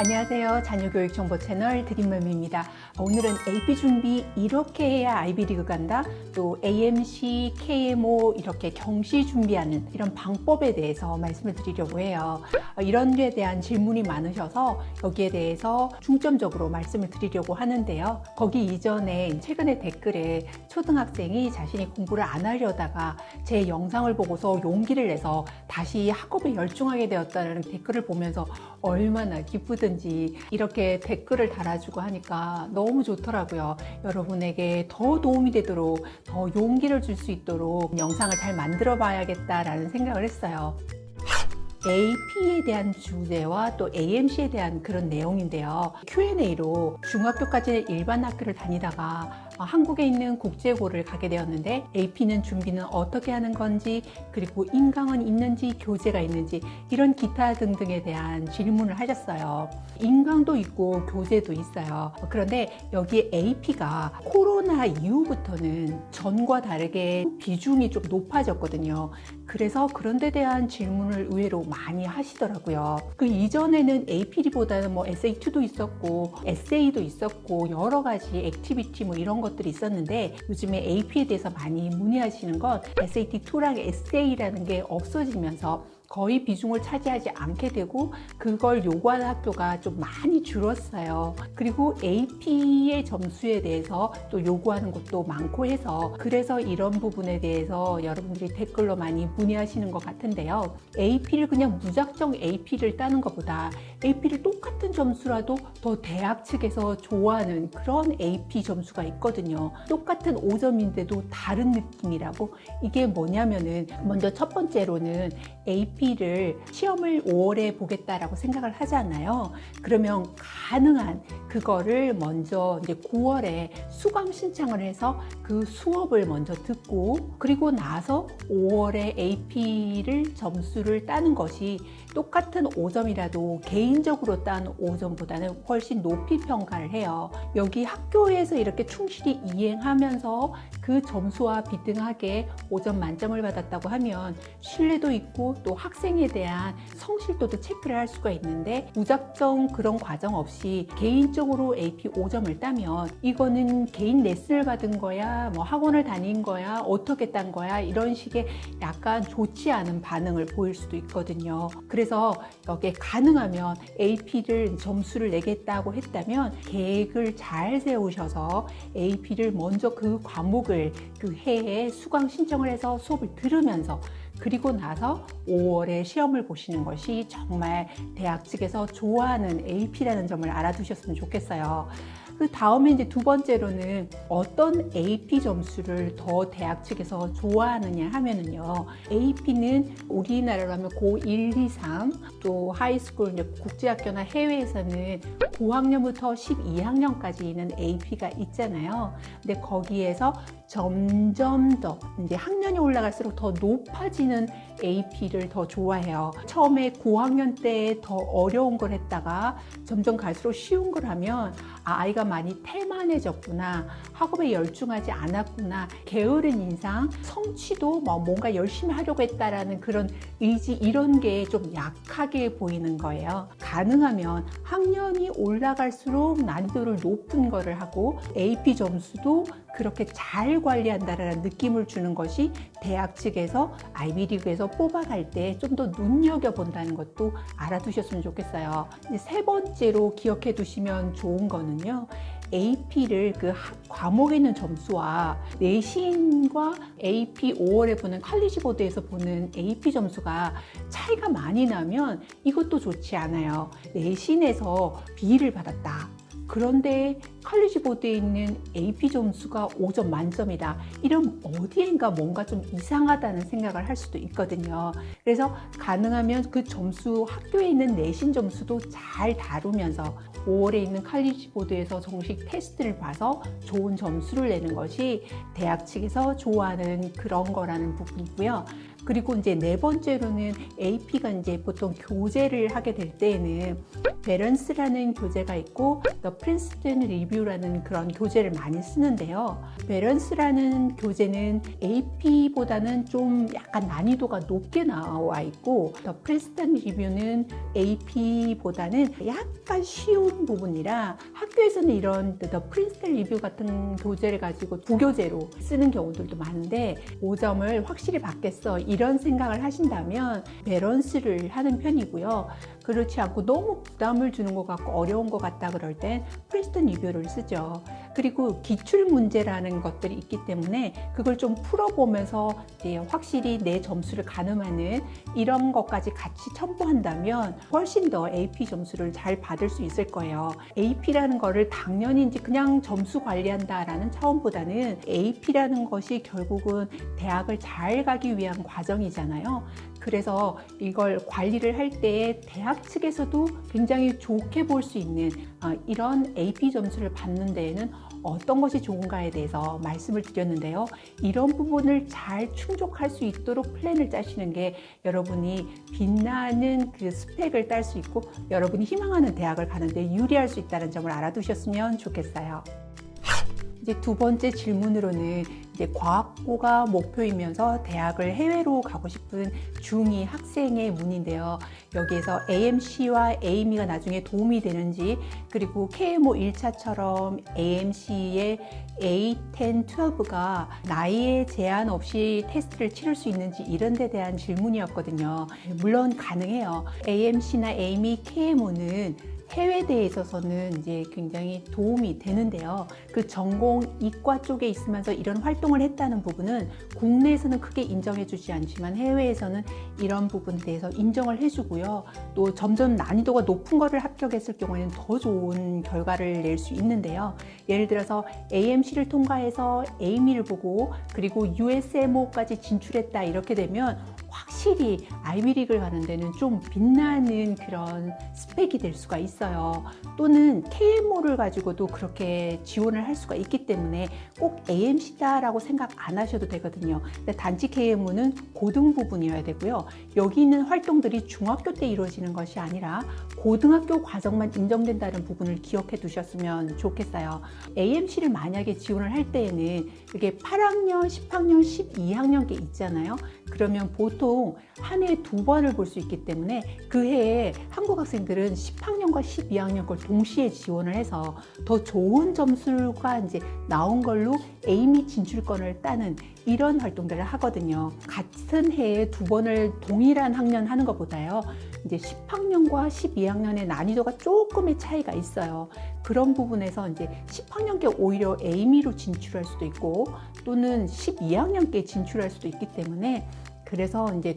안녕하세요. 자녀교육 정보 채널 드림맘입니다. 오늘은 AP 준비 이렇게 해야 아이비리그 간다. 또 AMC, KMO 이렇게 경시 준비하는 이런 방법에 대해서 말씀을 드리려고 해요. 이런 데 대한 질문이 많으셔서 여기에 대해서 중점적으로 말씀을 드리려고 하는데요. 거기 이전에 최근에 댓글에 초등학생이 자신이 공부를 안 하려다가 제 영상을 보고서 용기를 내서 다시 학업에 열중하게 되었다는 댓글을 보면서 얼마나 기쁘든지 이렇게 댓글을 달아주고 하니까 너무 좋더라고요. 여러분에게 더 도움이 되도록 더 용기를 줄 수 있도록 영상을 잘 만들어 봐야겠다라는 생각을 했어요. AP에 대한 주제와 또 AMC에 대한 그런 내용인데요. Q&A로 중학교까지는 일반 학교를 다니다가 한국에 있는 국제고를 가게 되었는데 AP는 준비는 어떻게 하는 건지, 그리고 인강은 있는지 교재가 있는지 이런 기타 등등에 대한 질문을 하셨어요. 인강도 있고 교재도 있어요. 그런데 여기 AP가 코로나 이후부터는 전과 다르게 비중이 좀 높아졌거든요. 그래서 그런 데 대한 질문을 의외로 많이 하시더라고요. 그 이전에는 AP보다는 SA2도 있었고 에세이도 있었고 여러 가지 액티비티 이런 것들이 있었는데, 요즘에 AP에 대해서 많이 문의하시는 건 SAT2랑 에세이라는 게 없어지면서 거의 비중을 차지하지 않게 되고 그걸 요구하는 학교가 좀 많이 줄었어요. 그리고 AP의 점수에 대해서 또 요구하는 것도 많고 해서, 그래서 이런 부분에 대해서 여러분들이 댓글로 많이 문의하시는 것 같은데요. AP를 그냥 무작정 AP를 따는 것보다 AP를 똑같은 점수라도 더 대학 측에서 좋아하는 그런 AP 점수가 있거든요. 똑같은 5점인데도 다른 느낌이라고. 이게 뭐냐면은, 먼저 첫 번째로는 AP를 시험을 5월에 보겠다라고 생각을 하잖아요. 그러면 가능한 그거를 먼저 이제 9월에 수강 신청을 해서 그 수업을 먼저 듣고, 그리고 나서 5월에 AP를 점수를 따는 것이 똑같은 5점이라도 개인적으로 딴 5점보다는 훨씬 높이 평가를 해요. 여기 학교에서 이렇게 충실히 이행하면서 그 점수와 비등하게 5점 만점을 받았다고 하면 신뢰도 있고 또 학생에 대한 성실도도 체크를 할 수가 있는데, 무작정 그런 과정 없이 개인적으로 AP 5점을 따면 이거는 개인 레슨을 받은 거야, 학원을 다닌 거야, 어떻게 딴 거야, 이런 식의 약간 좋지 않은 반응을 보일 수도 있거든요. 그래서 여기에 가능하면 AP를 점수를 내겠다고 했다면 계획을 잘 세우셔서 AP를 먼저 그 과목을 그 해에 수강 신청을 해서 수업을 들으면서, 그리고 나서 5월에 시험을 보시는 것이 정말 대학 측에서 좋아하는 AP라는 점을 알아두셨으면 좋겠어요. 그 다음에 이제 두 번째로는 어떤 AP 점수를 더 대학 측에서 좋아하느냐 하면은요. AP는 우리나라로 하면 고1, 2, 3, 또 하이스쿨, 이제 국제학교나 해외에서는 9학년부터 12학년까지는 AP가 있잖아요. 근데 거기에서 점점 더 이제 학년이 올라갈수록 더 높아지는 AP를 더 좋아해요. 처음에 9학년 때 더 어려운 걸 했다가 점점 갈수록 쉬운 걸 하면 아이가 많이 태만해졌구나, 학업에 열중하지 않았구나, 게으른 인상, 성취도 뭔가 열심히 하려고 했다라는 그런 의지, 이런 게 좀 약하게 보이는 거예요. 가능하면 학년이 올라갈수록 난이도를 높은 거를 하고 AP 점수도 그렇게 잘 관리한다라는 느낌을 주는 것이 대학 측에서 아이비리그에서 뽑아갈 때 좀 더 눈여겨본다는 것도 알아두셨으면 좋겠어요. 이제 세 번째로 기억해 두시면 좋은 거는요. AP를 그 과목에 있는 점수와 내신과 AP 5월에 보는 칼리지 보드에서 보는 AP 점수가 차이가 많이 나면 이것도 좋지 않아요. 내신에서 B를 받았다. 그런데 칼리지 보드에 있는 AP 점수가 5점 만점이다. 이러면 어디엔가 뭔가 좀 이상하다는 생각을 할 수도 있거든요. 그래서 가능하면 그 점수, 학교에 있는 내신 점수도 잘 다루면서 5월에 있는 칼리지 보드에서 정식 테스트를 봐서 좋은 점수를 내는 것이 대학 측에서 좋아하는 그런 거라는 부분이고요. 그리고 이제 네 번째로는 AP가 이제 보통 교재를 하게 될 때에는 밸런스라는 교재가 있고 The Princeton Review라는 그런 교재를 많이 쓰는데요. 밸런스라는 교재는 AP보다는 좀 약간 난이도가 높게 나와 있고 The Princeton Review는 AP보다는 약간 쉬운 부분이라 학교에서는 이런 The Princeton Review 같은 교재를 가지고 부교재로 쓰는 경우들도 많은데 5점을 확실히 받겠어 이런 생각을 하신다면 밸런스를 하는 편이고요. 그렇지 않고 너무 부담을 주는 것 같고 어려운 것 같다 그럴 땐 프린스턴 리뷰를 쓰죠. 그리고 기출 문제라는 것들이 있기 때문에 그걸 좀 풀어보면서 이제 확실히 내 점수를 가늠하는 이런 것까지 같이 첨부한다면 훨씬 더 AP 점수를 잘 받을 수 있을 거예요. AP라는 거를 당연히 이제 그냥 점수 관리한다라는 차원보다는 AP라는 것이 결국은 대학을 잘 가기 위한 과정이잖아요. 그래서 이걸 관리를 할 때 대학 측에서도 굉장히 좋게 볼 수 있는 이런 AP 점수를 받는 데에는 어떤 것이 좋은가에 대해서 말씀을 드렸는데요. 이런 부분을 잘 충족할 수 있도록 플랜을 짜시는 게 여러분이 빛나는 그 스펙을 딸 수 있고 여러분이 희망하는 대학을 가는데 유리할 수 있다는 점을 알아두셨으면 좋겠어요. 이제 두 번째 질문으로는 이제 과학고가 목표이면서 대학을 해외로 가고 싶은 중2 학생의 문인데요. 여기에서 AMC와 AME가 나중에 도움이 되는지 그리고 KMO 1차처럼 AMC의 A10, 12가 나이에 제한 없이 테스트를 치를 수 있는지 이런 데 대한 질문이었거든요. 물론 가능해요. AMC나 AME, KMO는 해외대에 있어서는 이제 굉장히 도움이 되는데요. 그 전공 이과 쪽에 있으면서 이런 활동을 했다는 부분은 국내에서는 크게 인정해주지 않지만 해외에서는 이런 부분에 대해서 인정을 해주고요. 또 점점 난이도가 높은 거를 합격했을 경우에는 더 좋은 결과를 낼 수 있는데요. 예를 들어서 AMC를 통과해서 AME를 보고 그리고 USMO까지 진출했다 이렇게 되면 확실히 아이비리그를 가는 데는 좀 빛나는 그런 스펙이 될 수가 있어요. 또는 KMO를 가지고도 그렇게 지원을 할 수가 있기 때문에 꼭 AMC다라고 생각 안 하셔도 되거든요. 근데 단지 KMO는 고등 부분이어야 되고요. 여기 있는 활동들이 중학교 때 이루어지는 것이 아니라 고등학교 과정만 인정된다는 부분을 기억해 두셨으면 좋겠어요. AMC를 만약에 지원을 할 때에는 이게 8학년, 10학년, 12학년께 있잖아요. 그러면 보통 한 해에 2번을 볼 수 있기 때문에 그 해에 한국 학생들은 10학년과 12학년 걸 동시에 지원을 해서 더 좋은 점수가 이제 나온 걸로 에이미 진출권을 따는 이런 활동들을 하거든요. 같은 해에 2번을 동일한 학년 하는 것보다요. 이제 10학년과 12학년의 난이도가 조금의 차이가 있어요. 그런 부분에서 이제 10학년께 오히려 에이미로 진출할 수도 있고 또는 12학년께 진출할 수도 있기 때문에 그래서 이제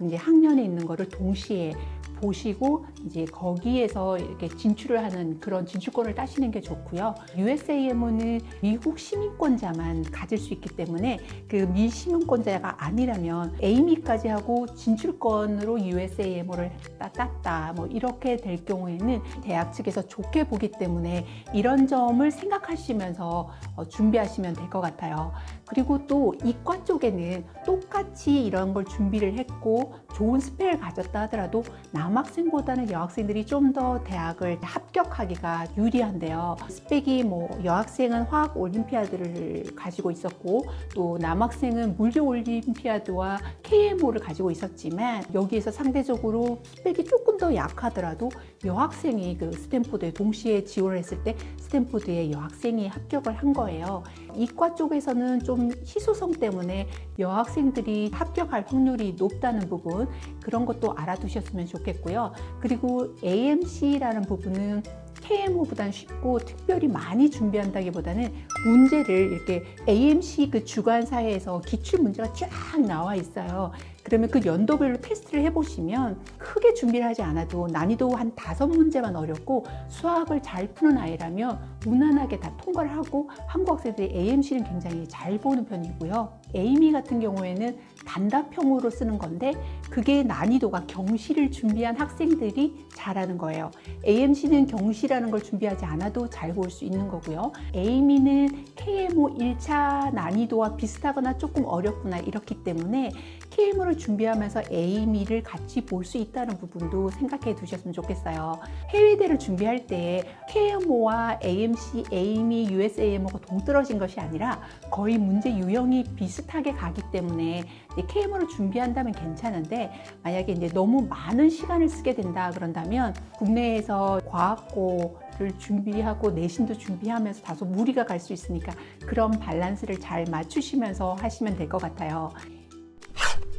이제 학년에 있는 거를 동시에 보시고 이제 거기에서 이렇게 진출을 하는 그런 진출권을 따시는 게 좋고요. USAMO는 미국 시민권자만 가질 수 있기 때문에 그 미시민권자가 아니라면 에이미까지 하고 진출권으로 USAMO를 땄다 뭐 이렇게 될 경우에는 대학 측에서 좋게 보기 때문에 이런 점을 생각하시면서 준비하시면 될 것 같아요. 그리고 또 이과 쪽에는 똑같이 이런 걸 준비를 했고 좋은 스펙을 가졌다 하더라도 남학생보다는 여학생들이 좀 더 대학을 합격하기가 유리한데요. 스펙이 뭐 여학생은 화학 올림피아드를 가지고 있었고 또 남학생은 물리 올림피아드와 KMO를 가지고 있었지만 여기에서 상대적으로 스펙이 조금 더 약하더라도 여학생이 그 스탠포드에 동시에 지원을 했을 때 스탠포드에 여학생이 합격을 한 거예요. 이과 쪽에서는 좀 희소성 때문에 여학생들이 합격할 확률이 높다는 부분 그런 것도 알아두셨으면 좋겠고요. 그리고 AMC라는 부분은 KMO보다는 쉽고 특별히 많이 준비한다기보다는 문제를 이렇게 AMC 그 주관사에서 기출 문제가 쫙 나와 있어요. 그러면 그 연도별로 테스트를 해보시면 크게 준비를 하지 않아도 난이도 한 5문제만 어렵고 수학을 잘 푸는 아이라면 무난하게 다 통과를 하고 한국 학생들이 AMC는 굉장히 잘 보는 편이고요. 에이미 같은 경우에는 단답형으로 쓰는 건데 그게 난이도가 경시를 준비한 학생들이 잘하는 거예요. AMC는 경시라는 걸 준비하지 않아도 잘 볼 수 있는 거고요. 에이미는 KMO 1차 난이도와 비슷하거나 조금 어렵거나 이렇기 때문에 KMO를 준비하면서 AME를 같이 볼 수 있다는 부분도 생각해 두셨으면 좋겠어요. 해외대를 준비할 때 KMO와 AMC, AME, USAMO가 동떨어진 것이 아니라 거의 문제 유형이 비슷하게 가기 때문에 KMO를 준비한다면 괜찮은데, 만약에 이제 너무 많은 시간을 쓰게 된다 그런다면 국내에서 과학고를 준비하고 내신도 준비하면서 다소 무리가 갈 수 있으니까 그런 밸런스를 잘 맞추시면서 하시면 될 것 같아요.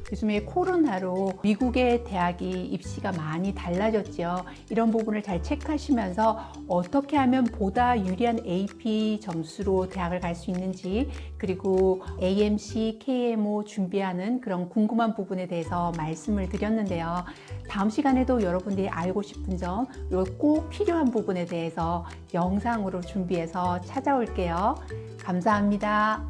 요즘에 코로나로 미국의 대학이 입시가 많이 달라졌죠. 이런 부분을 잘 체크하시면서 어떻게 하면 보다 유리한 AP 점수로 대학을 갈 수 있는지, 그리고 AMC, KMO 준비하는 그런 궁금한 부분에 대해서 말씀을 드렸는데요. 다음 시간에도 여러분들이 알고 싶은 점, 그리고 꼭 필요한 부분에 대해서 영상으로 준비해서 찾아올게요. 감사합니다.